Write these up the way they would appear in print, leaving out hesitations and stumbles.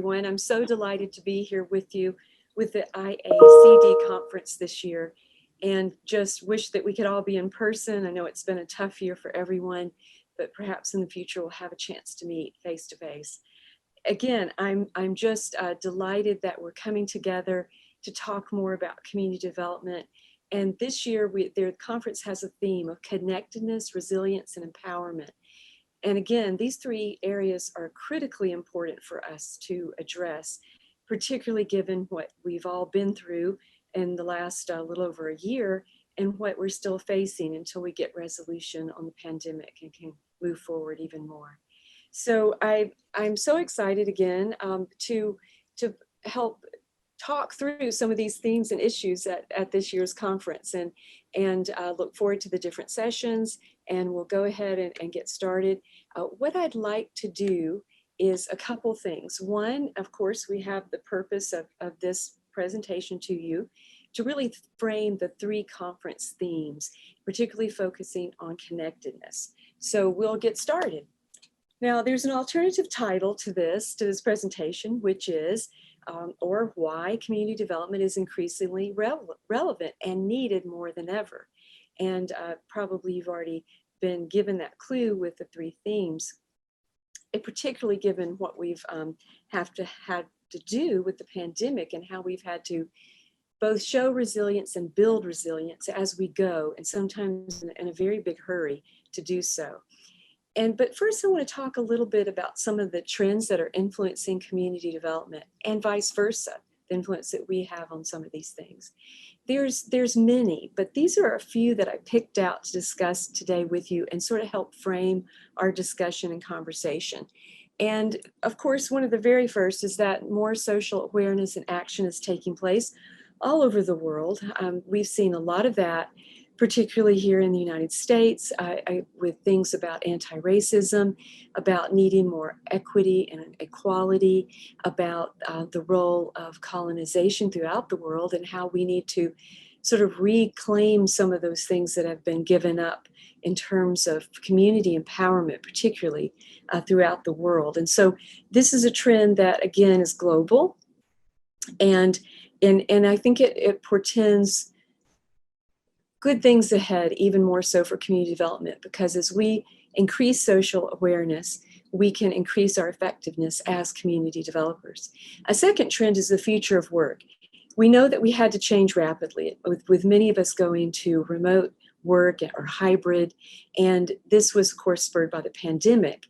everyone. I'm so delighted to be here with you with the IACD conference this year, and just wish that we could all be in person. I know it's been a tough year for everyone, but perhaps in the future we'll have a chance to meet face to face. Again, I'm just delighted that we're coming together to talk more about community development. And this year, the conference has a theme of connectedness, resilience, and empowerment. And again, these three areas are critically important for us to address, particularly given what we've all been through in the last little over a year and what we're still facing until we get resolution on the pandemic and can move forward even more. So I'm so excited again to help talk through some of these themes and issues at this year's conference, and look forward to the different sessions, and we'll go ahead and get started. What I'd like to do is a couple things. One, of course, we have the purpose of this presentation to you to really frame the three conference themes, particularly focusing on connectedness. So we'll get started. Now, there's an alternative title to this presentation, which is or why community development is increasingly relevant and needed more than ever. And probably you've already been given that clue with the three themes, and particularly given what we've had to do with the pandemic and how we've had to both show resilience and build resilience as we go, and sometimes in a very big hurry to do so. But first I want to talk a little bit about some of the trends that are influencing community development, and vice versa, the influence that we have on some of these things. There's many, but these are a few that I picked out to discuss today with you and sort of help frame our discussion and conversation. And of course, one of the very first is that more social awareness and action is taking place all over the world. We've seen a lot of that, particularly here in the United States, with things about anti-racism, about needing more equity and equality, about the role of colonization throughout the world and how we need to sort of reclaim some of those things that have been given up in terms of community empowerment, particularly throughout the world. And so this is a trend that, again, is global. And I think it portends good things ahead, even more so for community development, because as we increase social awareness, we can increase our effectiveness as community developers. A second trend is the future of work. We know that we had to change rapidly, with many of us going to remote work or hybrid, and this was, of course, spurred by the pandemic.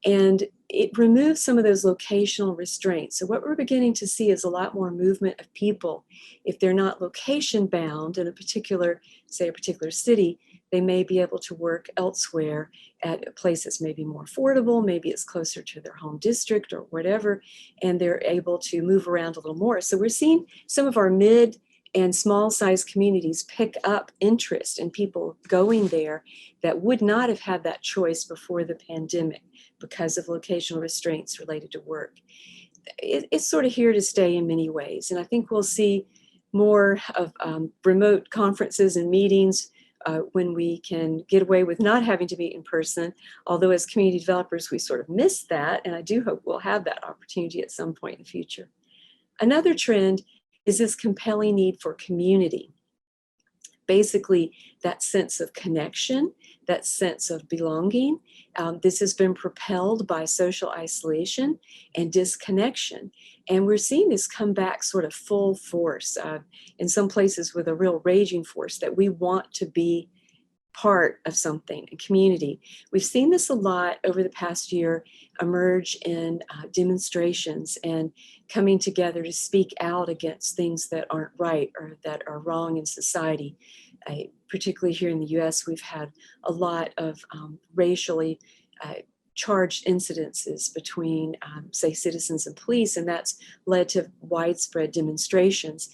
And it removes some of those locational restraints. So what we're beginning to see is a lot more movement of people. If they're not location bound in a particular, say a particular city, they may be able to work elsewhere at a place that's maybe more affordable, maybe it's closer to their home district or whatever, and they're able to move around a little more. So we're seeing some of our mid and small size communities pick up interest in people going there that would not have had that choice before the pandemic because of locational restraints related to work. It's sort of here to stay in many ways. And I think we'll see more of remote conferences and meetings when we can get away with not having to meet in person. Although as community developers, we sort of miss that. And I do hope we'll have that opportunity at some point in the future. Another trend is this compelling need for community. Basically, that sense of connection, that sense of belonging. This has been propelled by social isolation and disconnection. And we're seeing this come back sort of full force, in some places with a real raging force, that we want to be part of something, a community. We've seen this a lot over the past year emerge in demonstrations and coming together to speak out against things that aren't right or that are wrong in society. Particularly here in the US, we've had a lot of racially charged incidences between, say, citizens and police, and that's led to widespread demonstrations.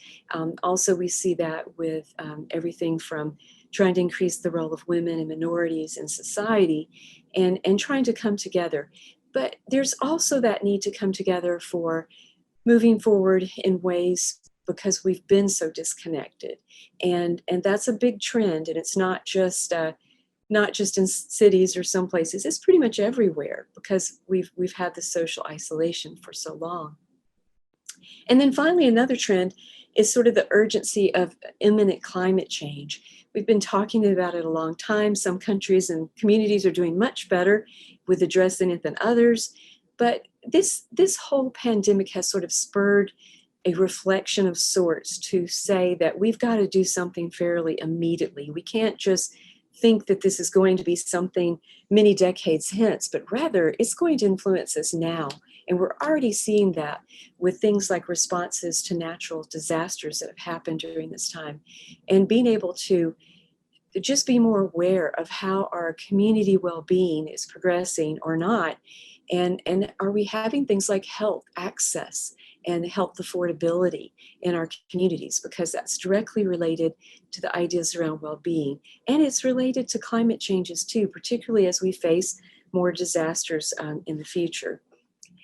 Also, we see that with everything from trying to increase the role of women and minorities in society and trying to come together. But there's also that need to come together for moving forward in ways because we've been so disconnected. And that's a big trend, and it's not just in cities or some places, it's pretty much everywhere because we've had the social isolation for so long. And then finally, another trend is sort of the urgency of imminent climate change. We've been talking about it a long time. Some countries and communities are doing much better with addressing it than others. But this whole pandemic has sort of spurred a reflection of sorts to say that we've got to do something fairly immediately. We can't just think that this is going to be something many decades hence, but rather it's going to influence us now. And we're already seeing that with things like responses to natural disasters that have happened during this time. And being able to just be more aware of how our community well-being is progressing or not. And are we having things like health access and health affordability in our communities? Because that's directly related to the ideas around well-being. And it's related to climate changes too, particularly as we face more disasters in the future.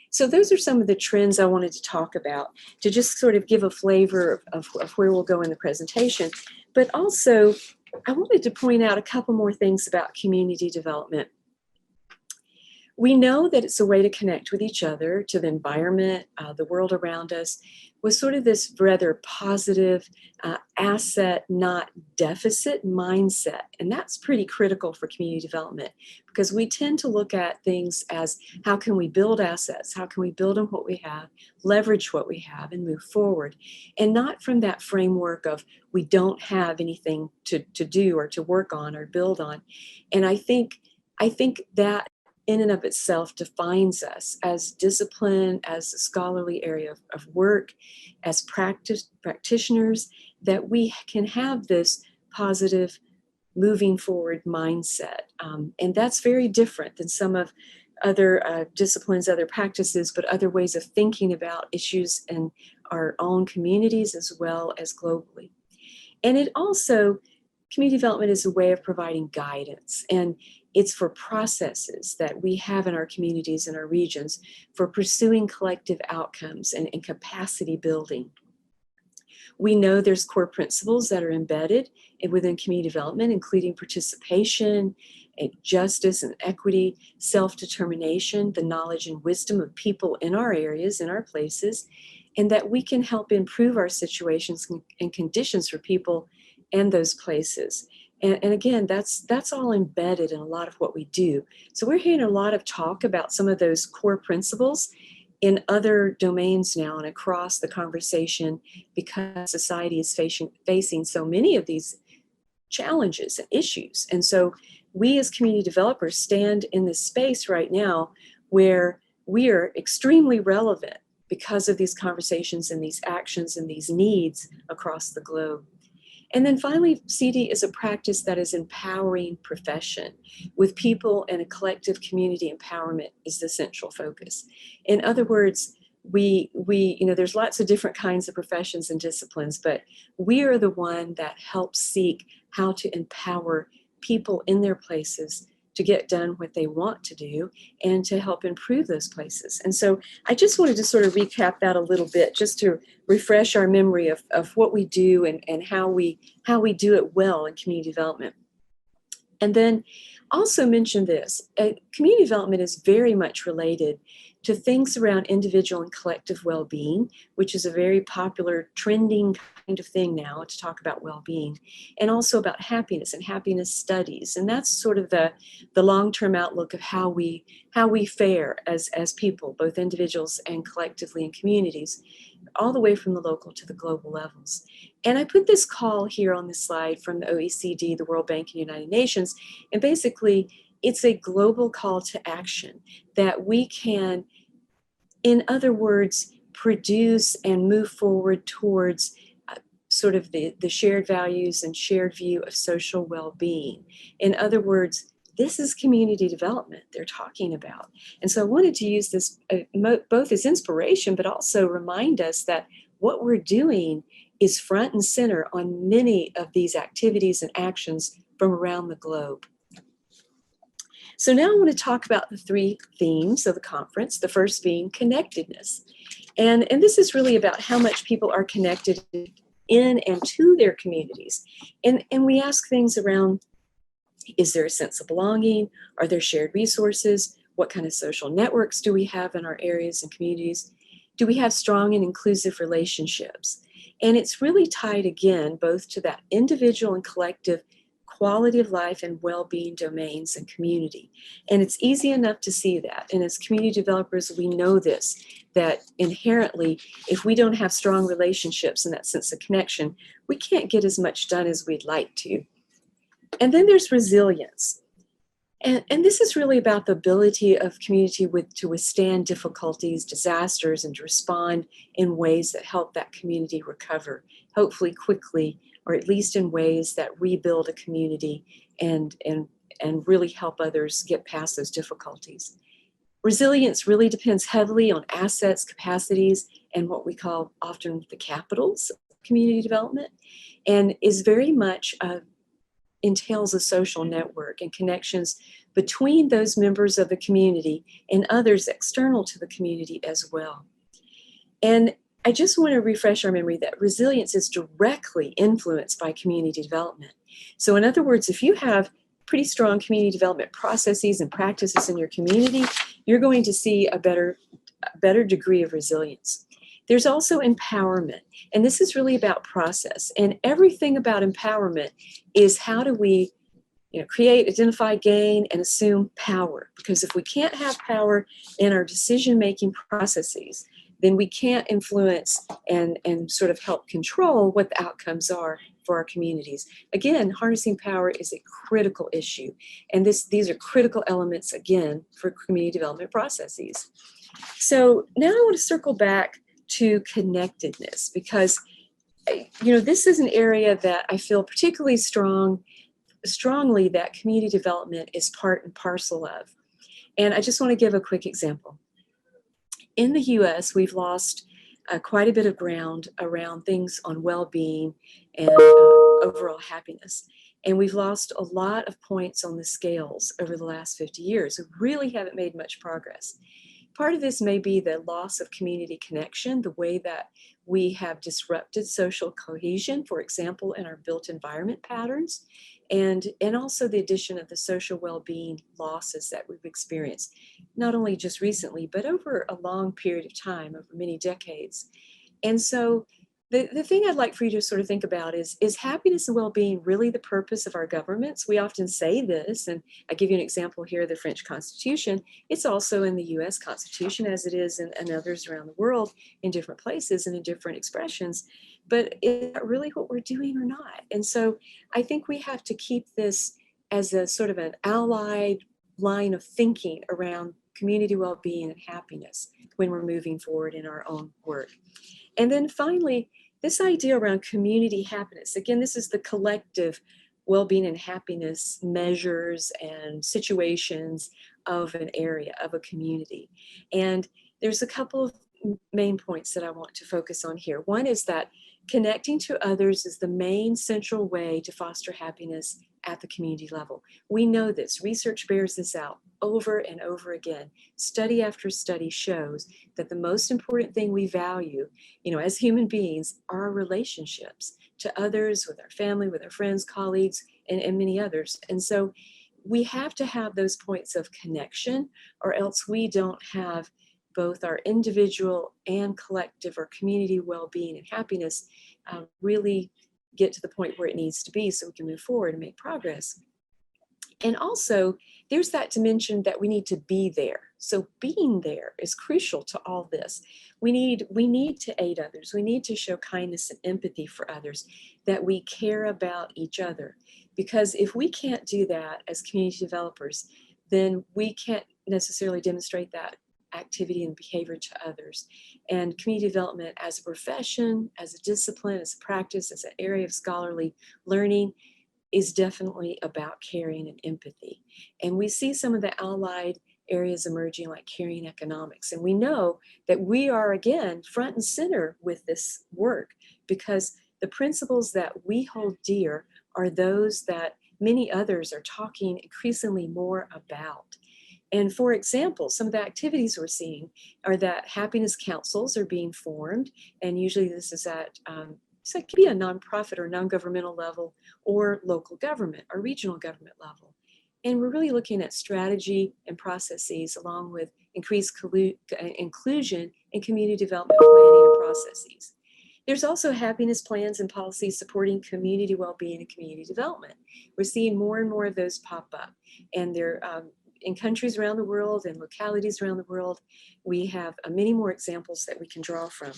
So those are some of the trends I wanted to talk about to just sort of give a flavor of where we'll go in the presentation. But also, I wanted to point out a couple more things about community development. We know that it's a way to connect with each other, to the environment, the world around us, with sort of this rather positive asset, not deficit mindset. And that's pretty critical for community development because we tend to look at things as how can we build assets? How can we build on what we have, leverage what we have, and move forward? And not from that framework of we don't have anything to do or to work on or build on. And I think that in and of itself defines us as discipline, as a scholarly area of work, as practitioners, that we can have this positive moving forward mindset. And that's very different than some of other disciplines, other practices, but other ways of thinking about issues in our own communities as well as globally. And it also, community development is a way of providing guidance, and it's for processes that we have in our communities and our regions for pursuing collective outcomes and capacity building. We know there's core principles that are embedded within community development, including participation, justice and equity, self-determination, the knowledge and wisdom of people in our areas, in our places, and that we can help improve our situations and conditions for people and those places. And again, that's all embedded in a lot of what we do. So we're hearing a lot of talk about some of those core principles in other domains now and across the conversation because society is facing so many of these challenges and issues. And so we as community developers stand in this space right now where we are extremely relevant because of these conversations and these actions and these needs across the globe. And then finally, CD is a practice that is empowering profession with people, and a collective community empowerment is the central focus. In other words, we there's lots of different kinds of professions and disciplines, but we are the one that helps seek how to empower people in their places to get done what they want to do and to help improve those places. And so I just wanted to sort of recap that a little bit, just to refresh our memory of what we do and how we do it well in community development. And then also mention this, community development is very much related to things around individual and collective well-being, which is a very popular trending kind of thing now to talk about well-being, and also about happiness and happiness studies. And that's sort of the long-term outlook of how we fare as people, both individuals and collectively in communities, all the way from the local to the global levels. And I put this call here on this slide from the OECD, the World Bank, and United Nations, and basically it's a global call to action that we can, in other words, produce and move forward towards sort of the shared values and shared view of social well-being. In other words, this is community development they're talking about. And so I wanted to use this both as inspiration, but also remind us that what we're doing is front and center on many of these activities and actions from around the globe. So now I want to talk about the three themes of the conference, the first being connectedness. And this is really about how much people are connected in and to their communities. And we ask things around, is there a sense of belonging? Are there shared resources? What kind of social networks do we have in our areas and communities? Do we have strong and inclusive relationships? And it's really tied again both to that individual and collective quality of life and well-being domains and community. And it's easy enough to see that. And as community developers, we know this, that inherently, if we don't have strong relationships and that sense of connection, we can't get as much done as we'd like to. And then there's resilience. And this is really about the ability of community to withstand difficulties, disasters, and to respond in ways that help that community recover, hopefully quickly, or at least in ways that rebuild a community and really help others get past those difficulties. Resilience really depends heavily on assets, capacities, and what we call often the capitals of community development, and is very much entails a social network and connections between those members of the community and others external to the community as well. And I just want to refresh our memory that resilience is directly influenced by community development. So in other words, if you have pretty strong community development processes and practices in your community, you're going to see a better degree of resilience. There's also empowerment, and this is really about process. And everything about empowerment is how do we create, identify, gain, and assume power. Because if we can't have power in our decision-making processes, then we can't influence and sort of help control what the outcomes are for our communities. Again, harnessing power is a critical issue. And these are critical elements, again, for community development processes. So now I want to circle back to connectedness, because this is an area that I feel particularly strongly that community development is part and parcel of. And I just want to give a quick example. In the US, we've lost quite a bit of ground around things on well-being and overall happiness. And we've lost a lot of points on the scales over the last 50 years. We really haven't made much progress. Part of this may be the loss of community connection, the way that we have disrupted social cohesion, for example, in our built environment patterns, and also the addition of the social well-being losses that we've experienced, not only just recently, but over a long period of time, over many decades. And so the thing I'd like for you to sort of think about is happiness and well-being really the purpose of our governments? We often say this, and I give you an example here, the French Constitution. It's also in the US Constitution, as it is in others around the world, in different places and in different expressions. But is that really what we're doing or not? And so I think we have to keep this as a sort of an allied line of thinking around community well-being and happiness when we're moving forward in our own work. And then finally, this idea around community happiness. Again, this is the collective well-being and happiness measures and situations of an area, of a community. And there's a couple of main points that I want to focus on here. One is that connecting to others is the main central way to foster happiness at the community level. We know this. Research bears this out over and over again. Study after study shows that the most important thing we value, as human beings, are our relationships to others, with our family, with our friends, colleagues, and many others. And so we have to have those points of connection, or else we don't have both our individual and collective or community well-being and happiness really get to the point where it needs to be so we can move forward and make progress. And also, there's that dimension that we need to be there. So being there is crucial to all this. We need to aid others. We need to show kindness and empathy for others, that we care about each other. Because if we can't do that as community developers, then we can't necessarily demonstrate that activity and behavior to others. And community development as a profession, as a discipline, as a practice, as an area of scholarly learning is definitely about caring and empathy. And we see some of the allied areas emerging, like caring economics. And we know that we are, again, front and center with this work, because the principles that we hold dear are those that many others are talking increasingly more about. And for example, some of the activities we're seeing are that happiness councils are being formed, and usually this is at so it could be a nonprofit or non-governmental level, or local government or regional government level. And we're really looking at strategy and processes along with increased inclusion in community development planning and processes. There's also happiness plans and policies supporting community well-being and community development. We're seeing more and more of those pop up, and they're in countries around the world and localities around the world. We have many more examples that we can draw from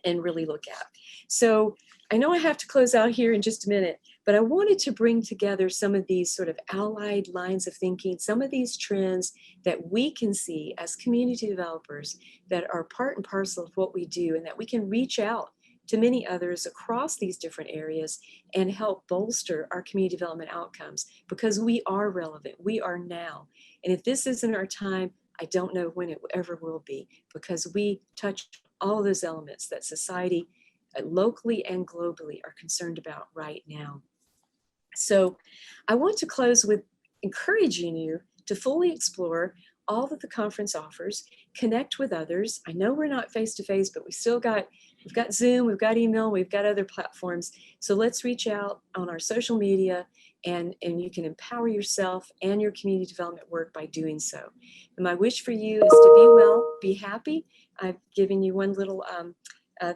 and really look at. So I know I have to close out here in just a minute, but I wanted to bring together some of these sort of allied lines of thinking, some of these trends that we can see as community developers that are part and parcel of what we do, and that we can reach out to many others across these different areas and help bolster our community development outcomes, because we are relevant, we are now. And if this isn't our time, I don't know when it ever will be, because we touch all of those elements that society locally and globally are concerned about right now. So I want to close with encouraging you to fully explore all that the conference offers, connect with others. I know we're not face-to-face, but we've got Zoom, we've got email, we've got other platforms. So let's reach out on our social media, and you can empower yourself and your community development work by doing so. And my wish for you is to be well, be happy. I've given you one little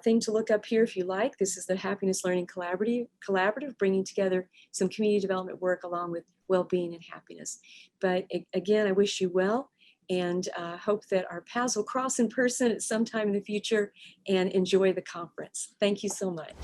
thing to look up here if you like. This is the Happiness Learning Collaborative, bringing together some community development work along with well-being and happiness. But again, I wish you well, and hope that our paths will cross in person at some time in the future, and enjoy the conference. Thank you so much.